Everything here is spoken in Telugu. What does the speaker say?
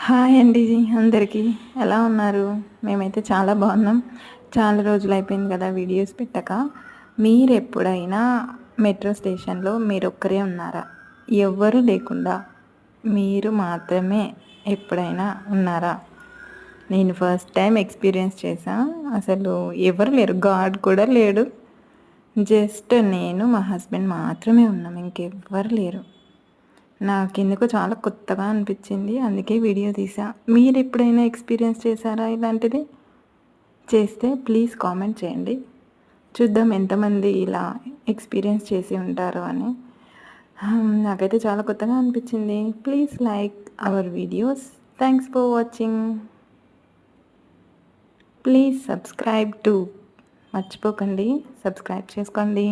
హాయ్ అండి అందరికీ ఎలా ఉన్నారు? మేమైతే చాలా బాగున్నాం. చాలా రోజులు అయిపోయింది కదా వీడియోస్ పెట్టక. మీరు ఎప్పుడైనా మెట్రో స్టేషన్లో మీరొక్కరే ఉన్నారా? ఎవ్వరు లేకుండా మీరు మాత్రమే ఎప్పుడైనా ఉన్నారా? నేను ఫస్ట్ టైం ఎక్స్పీరియన్స్ చేశా. అసలు ఎవరు లేరు, గార్డ్ కూడా లేడు. జస్ట్ నేను మా హస్బెండ్ మాత్రమే ఉన్నాం, ఇంకెవ్వరు లేరు. నాకెందుకో చాలా కొత్తగా అనిపించింది, అందుకే వీడియో తీసా. మీరు ఎప్పుడైనా ఎక్స్పీరియన్స్ చేశారా ఇలాంటిది? చేస్తే ప్లీజ్ కామెంట్ చేయండి, చూద్దాం ఎంతమంది ఇలా ఎక్స్పీరియన్స్ చేసి ఉంటారు అని. నాకైతే చాలా కొత్తగా అనిపించింది. Please like our videos. Thanks for watching. Please subscribe to, మర్చిపోకండి సబ్స్క్రైబ్ చేసుకోండి.